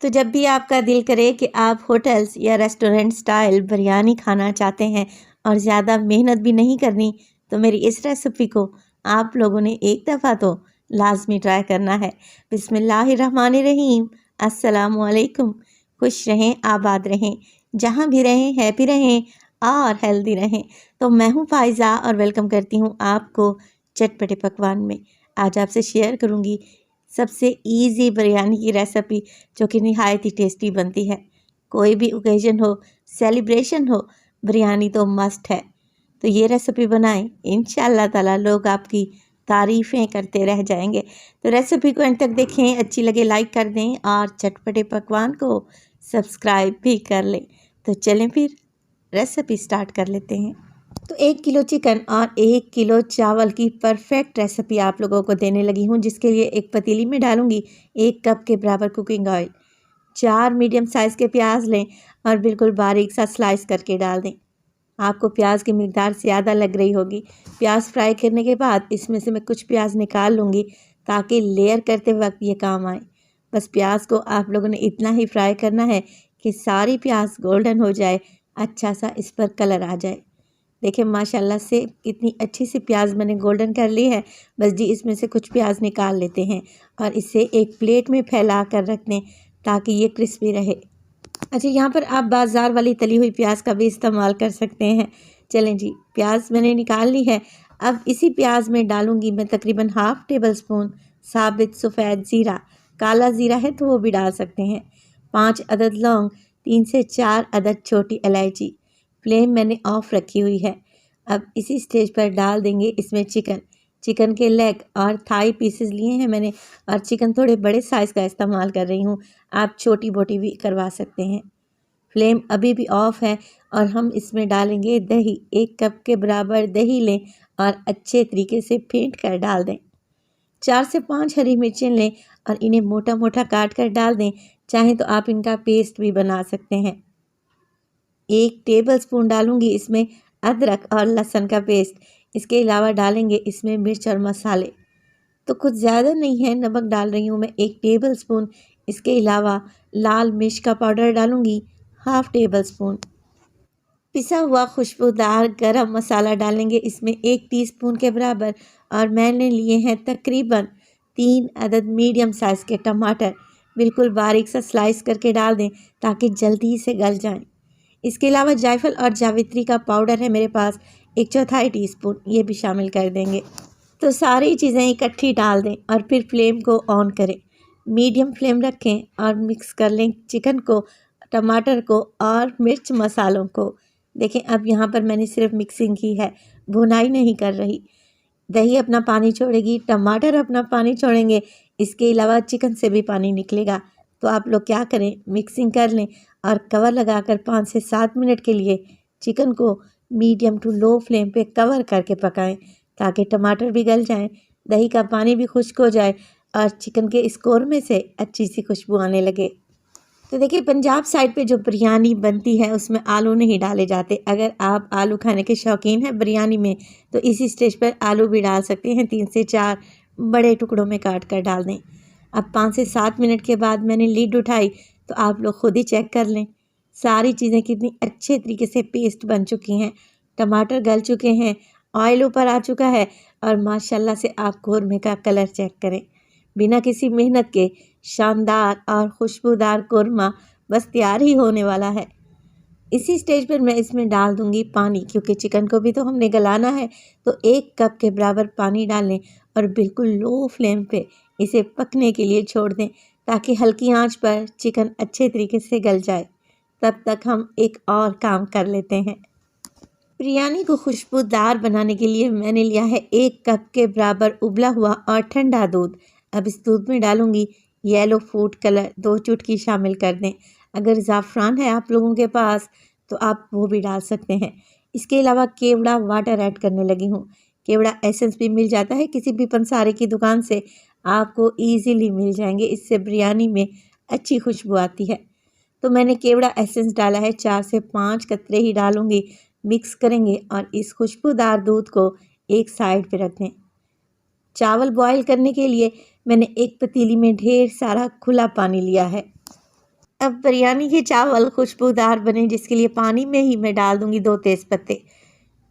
तो जब भी आपका दिल करे कि आप होटल्स या रेस्टोरेंट स्टाइल बिरयानी खाना चाहते हैं और ज़्यादा मेहनत भी नहीं करनी, तो मेरी इस रेसिपी को आप लोगों ने एक दफ़ा तो लाजमी ट्राई करना है। बिस्मिल्लाहिर्रहमानिर्रहीम। अस्सलामुअलैकुम। खुश रहें, आबाद रहें, जहाँ भी रहें हैप्पी रहें और हेल्दी रहें। तो मैं हूँ फ़ाइज़ा और वेलकम करती हूँ आपको चटपटे पकवान में। आज आपसे शेयर करूँगी सबसे इजी बिरयानी की रेसिपी, जो कि नहायत ही टेस्टी बनती है। कोई भी ओकेजन हो, सेलिब्रेशन हो, बिरयानी तो मस्ट है। तो ये रेसिपी बनाएं, इंशाअल्लाह ताला लोग आपकी तारीफ़ें करते रह जाएंगे। तो रेसिपी को एंड तक देखें, अच्छी लगे लाइक कर दें और चटपटे पकवान को सब्सक्राइब भी कर लें। तो चलें फिर रेसिपी स्टार्ट कर लेते हैं। तो 1 किलो चिकन और 1 किलो चावल की परफेक्ट रेसिपी आप लोगों को देने लगी हूँ, जिसके लिए एक पतीली में डालूंगी 1 कप के बराबर कुकिंग ऑयल। 4 मीडियम साइज़ के प्याज लें और बिल्कुल बारीक सा स्लाइस करके डाल दें। आपको प्याज की मिकदार ज़्यादा लग रही होगी। प्याज फ्राई करने के बाद इसमें से मैं कुछ प्याज निकाल लूँगी ताकि लेयर करते वक्त ये काम आए। बस प्याज को आप लोगों ने इतना ही फ्राई करना है कि सारी प्याज गोल्डन हो जाए, अच्छा सा इस पर कलर आ जाए। देखिए माशाल्लाह से कितनी अच्छी सी प्याज मैंने गोल्डन कर ली है। बस जी इसमें से कुछ प्याज निकाल लेते हैं और इसे एक प्लेट में फैला कर रख दें ताकि ये क्रिस्पी रहे। अच्छा, यहाँ पर आप बाज़ार वाली तली हुई प्याज का भी इस्तेमाल कर सकते हैं। चलें जी, प्याज मैंने निकाल ली है। अब इसी प्याज में डालूंगी मैं तकरीबन हाफ़ टेबल स्पून साबित सफ़ेद ज़ीरा। काला ज़ीरा है तो वो भी डाल सकते हैं। 5 अदद लौंग, 3 से 4 अदद छोटी इलायची। फ्लेम मैंने ऑफ रखी हुई है। अब इसी स्टेज पर डाल देंगे इसमें चिकन के लेग और थाई पीसेस लिए हैं मैंने, और चिकन थोड़े बड़े साइज़ का इस्तेमाल कर रही हूँ। आप छोटी बोटी भी करवा सकते हैं। फ्लेम अभी भी ऑफ है और हम इसमें डालेंगे दही। 1 कप के बराबर दही लें और अच्छे तरीके से फेंट कर डाल दें। 4 से 5 हरी मिर्चें लें और इन्हें मोटा मोटा काट कर डाल दें। चाहें तो आप इनका पेस्ट भी बना सकते हैं। 1 टेबल स्पून डालूंगी इसमें अदरक और लहसुन का पेस्ट। इसके अलावा डालेंगे इसमें मिर्च और मसाले, तो कुछ ज़्यादा नहीं है। नमक डाल रही हूँ मैं 1 टेबल स्पून। इसके अलावा लाल मिर्च का पाउडर डालूंगी हाफ़ टेबल स्पून। पिसा हुआ खुशबूदार गरम मसाला डालेंगे इसमें 1 टीस्पून के बराबर, और मैंने लिए हैं तकरीबन 3 अदद मीडियम साइज़ के टमाटर। बिल्कुल बारीक सा स्लाइस करके डाल दें ताकि जल्दी से गल जाएं। इसके अलावा जायफल और जावित्री का पाउडर है मेरे पास 1/4 टीस्पून, ये भी शामिल कर देंगे। तो सारी चीज़ें इकट्ठी डाल दें और फिर फ्लेम को ऑन करें। मीडियम फ्लेम रखें और मिक्स कर लें चिकन को, टमाटर को और मिर्च मसालों को। देखें अब यहाँ पर मैंने सिर्फ मिक्सिंग की है, भुनाई नहीं कर रही। दही अपना पानी छोड़ेगी, टमाटर अपना पानी छोड़ेंगे, इसके अलावा चिकन से भी पानी निकलेगा। तो आप लोग क्या करें, मिक्सिंग कर लें और कवर लगाकर 5 से 7 मिनट के लिए चिकन को मीडियम टू लो फ्लेम पे कवर करके पकाएं ताकि टमाटर भी गल जाएं, दही का पानी भी खुश्क हो जाए और चिकन के इस कोरमे से अच्छी सी खुशबू आने लगे। तो देखिए पंजाब साइड पे जो बिरयानी बनती है उसमें आलू नहीं डाले जाते। अगर आप आलू खाने के शौकीन हैं बिरयानी में, तो इसी स्टेज पर आलू भी डाल सकते हैं। 3 से 4 बड़े टुकड़ों में काट कर डाल दें। अब 5 से 7 मिनट के बाद मैंने लीड उठाई तो आप लोग खुद ही चेक कर लें सारी चीज़ें कितनी अच्छे तरीके से पेस्ट बन चुकी हैं। टमाटर गल चुके हैं, ऑयल ऊपर आ चुका है और माशाल्लाह से आप कोरमे का कलर चेक करें। बिना किसी मेहनत के शानदार और खुशबूदार कोरमा बस तैयार ही होने वाला है। इसी स्टेज पर मैं इसमें डाल दूंगी पानी, क्योंकि चिकन को भी तो हमने गलाना है। तो 1 कप के बराबर पानी डालें और बिल्कुल लो फ्लेम पे इसे पकने के लिए छोड़ दें ताकि हल्की आंच पर चिकन अच्छे तरीके से गल जाए। तब तक हम एक और काम कर लेते हैं। बिरयानी को खुशबूदार बनाने के लिए मैंने लिया है 1 कप के बराबर उबला हुआ और ठंडा दूध। अब इस दूध में डालूंगी येलो फूड कलर 2 चुटकी शामिल कर दें। अगर ज़ाफ़रान है आप लोगों के पास तो आप वो भी डाल सकते हैं। इसके अलावा केवड़ा वाटर ऐड करने लगी हूँ। केवड़ा एसेंस भी मिल जाता है किसी भी पंसारे की दुकान से, आपको ईज़िली मिल जाएंगे। इससे बिरयानी में अच्छी खुशबू आती है। तो मैंने केवड़ा एसेंस डाला है, 4 से 5 कतरे ही डालूंगी। मिक्स करेंगे और इस खुशबूदार दूध को एक साइड पे रख दें। चावल बॉईल करने के लिए मैंने एक पतीली में ढेर सारा खुला पानी लिया है। अब बिरयानी के चावल खुशबूदार बने जिसके लिए पानी में ही मैं डाल दूंगी 2 तेज़पत्ते,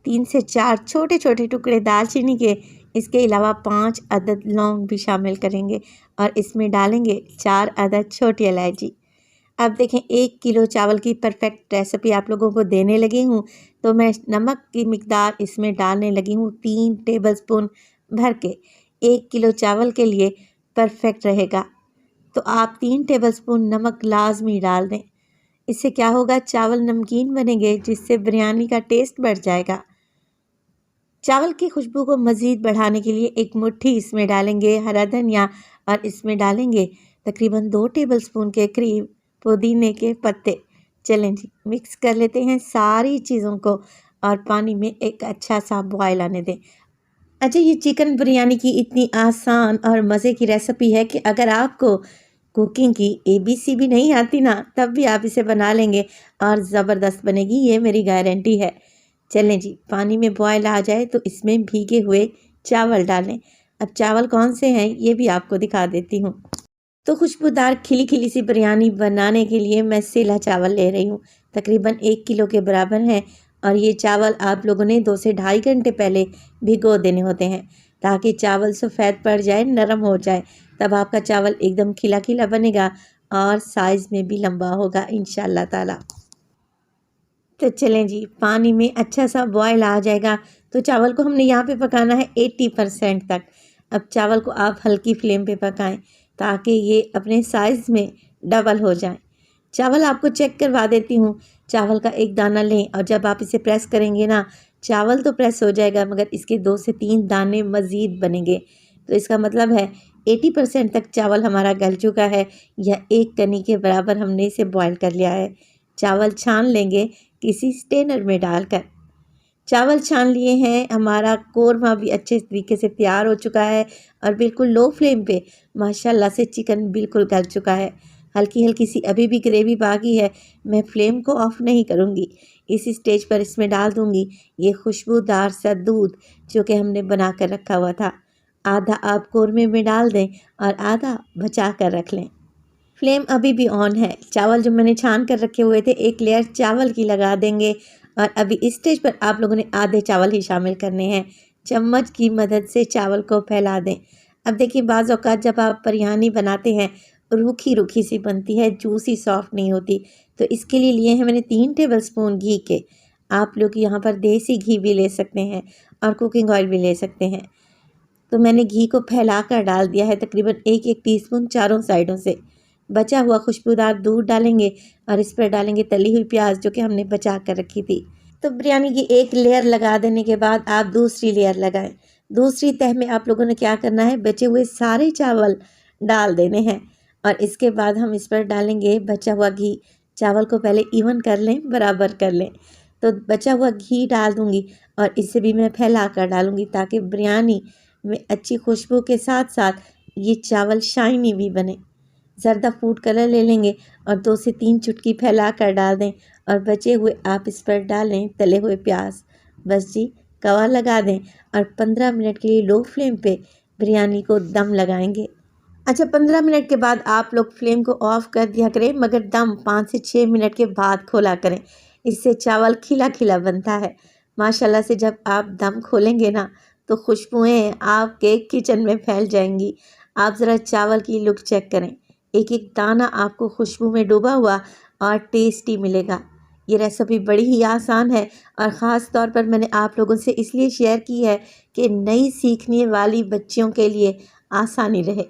3 से 4 छोटे छोटे टुकड़े दालचीनी के, इसके अलावा 5 अदद लौंग भी शामिल करेंगे और इसमें डालेंगे 4 अदद छोटी इलायची। अब देखें 1 किलो चावल की परफेक्ट रेसिपी आप लोगों को देने लगी हूँ, तो मैं नमक की मिकदार इसमें डालने लगी हूँ 3 टेबलस्पून भर के। 1 किलो चावल के लिए परफेक्ट रहेगा, तो आप 3 टेबलस्पून नमक लाजमी डाल दें। इससे क्या होगा, चावल नमकीन बनेंगे जिससे बिरयानी का टेस्ट बढ़ जाएगा। चावल की खुशबू को मज़ीद बढ़ाने के लिए 1 मुट्ठी इसमें डालेंगे हरा धनिया और इसमें डालेंगे तकरीबन 2 टेबलस्पून के करीब पुदीने के पत्ते। चलें जी, मिक्स कर लेते हैं सारी चीज़ों को और पानी में एक अच्छा सा बॉयल आने दें। अच्छा, ये चिकन बिरयानी की इतनी आसान और मज़े की रेसिपी है कि अगर आपको कुकिंग की ABC भी नहीं आती ना, तब भी आप इसे बना लेंगे और ज़बरदस्त बनेगी, ये मेरी गारंटी है। चलें जी, पानी में बॉयल आ जाए तो इसमें भीगे हुए चावल डालें। अब चावल कौन से हैं ये भी आपको दिखा देती हूँ। तो खुशबूदार खिली खिली सी बिरयानी बनाने के लिए मैं सेला चावल ले रही हूँ, तकरीबन 1 किलो के बराबर है। और ये चावल आप लोगों ने 2 से ढाई घंटे पहले भिगो देने होते हैं ताकि चावल सफ़ेद पड़ जाए, नरम हो जाए, तब आपका चावल एकदम खिला खिला बनेगा और साइज़ में भी लंबा होगा इंशाल्लाह ताला। तो चलें जी, पानी में अच्छा सा बॉयल आ जाएगा तो चावल को हमने यहाँ पे पकाना है 80% तक। अब चावल को आप हल्की फ्लेम पे पकाएं ताकि ये अपने साइज़ में डबल हो जाए। चावल आपको चेक करवा देती हूँ, चावल का एक दाना लें और जब आप इसे प्रेस करेंगे ना, चावल तो प्रेस हो जाएगा मगर इसके 2 से 3 दाने मज़ीद बनेंगे। तो इसका मतलब है 80% तक चावल हमारा गल चुका है या 1 कनी के बराबर हमने इसे बॉयल कर लिया है। चावल छान लेंगे किसी स्ट्रेनर में डालकर। चावल छान लिए हैं, हमारा कोरमा भी अच्छे तरीके से तैयार हो चुका है और बिल्कुल लो फ्लेम पे माशाल्लाह से चिकन बिल्कुल गल चुका है। हल्की हल्की सी अभी भी ग्रेवी बाकी है, मैं फ्लेम को ऑफ़ नहीं करूँगी। इस स्टेज पर इसमें डाल दूँगी ये खुशबूदार सा दूध जो कि हमने बना कर रखा हुआ था। आधा आप कोरमे में डाल दें और आधा बचा कर रख लें। फ्लेम अभी भी ऑन है। चावल जो मैंने छान कर रखे हुए थे, एक लेयर चावल की लगा देंगे और अभी इस स्टेज पर आप लोगों ने आधे चावल ही शामिल करने हैं। चम्मच की मदद से चावल को फैला दें। अब देखिए, बाज़ औक़ात जब आप बिरयानी बनाते हैं रूखी रूखी सी बनती है, जूसी सॉफ्ट नहीं होती, तो इसके लिए लिए हैं मैंने 3 टेबलस्पून घी के। आप लोग यहाँ पर देसी घी भी ले सकते हैं और कुकिंग ऑयल भी ले सकते हैं। तो मैंने घी को फैला कर डाल दिया है तकरीबन 1-1 टीस्पून चारों साइडों से। बचा हुआ खुशबूदार दूध डालेंगे और इस पर डालेंगे तली हुई प्याज जो कि हमने बचा कर रखी थी। तो बिरयानी की एक लेयर लगा देने के बाद आप दूसरी लेयर लगाएं। दूसरी तह में आप लोगों ने क्या करना है, बचे हुए सारे चावल डाल देने हैं और इसके बाद हम इस पर डालेंगे बचा हुआ घी। चावल को पहले इवन कर लें, बराबर कर लें। तो बचा हुआ घी डाल दूँगी और इसे भी मैं फैला कर डालूँगी ताकि बिरयानी में अच्छी खुशबू के साथ साथ ये चावल शाइनी भी बने। ज़र्दा फूड कलर ले लेंगे और 2 से 3 चुटकी फैला कर डाल दें और बचे हुए आप इस पर डालें तले हुए प्याज। बस जी, कवर लगा दें और 15 मिनट के लिए लो फ्लेम पे बिरयानी को दम लगाएंगे। अच्छा, 15 मिनट के बाद आप लोग फ्लेम को ऑफ़ कर दिया करें मगर दम 5 से 6 मिनट के बाद खोला करें। इससे चावल खिला खिला बनता है। माशाल्लाह से जब आप दम खोलेंगे ना तो खुशबुएँ आपके किचन में फैल जाएंगी। आप ज़रा चावल की लुक चेक करें, एक एक दाना आपको खुशबू में डूबा हुआ और टेस्टी मिलेगा। ये रेसिपी बड़ी ही आसान है और ख़ास तौर पर मैंने आप लोगों से इसलिए शेयर की है कि नई सीखने वाली बच्चियों के लिए आसानी रहे।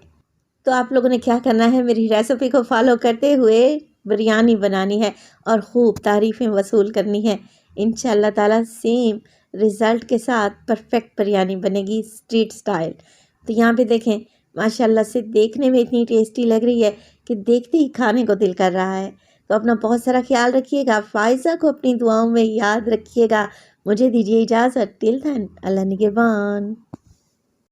तो आप लोगों ने क्या करना है, मेरी रेसिपी को फॉलो करते हुए बिरयानी बनानी है और खूब तारीफ़ें वसूल करनी है। इंशाल्लाह ताला सेम रिज़ल्ट के साथ परफेक्ट बिरयानी बनेगी स्ट्रीट स्टाइल। तो यहाँ पे देखें, माशाल्लाह से देखने में इतनी टेस्टी लग रही है कि देखते ही खाने को दिल कर रहा है। तो अपना बहुत सारा ख्याल रखिएगा, फ़ायज़ा को अपनी दुआओं में याद रखिएगा। मुझे दीजिए इजाज़त, टिल देन अल्लाह निगहबान।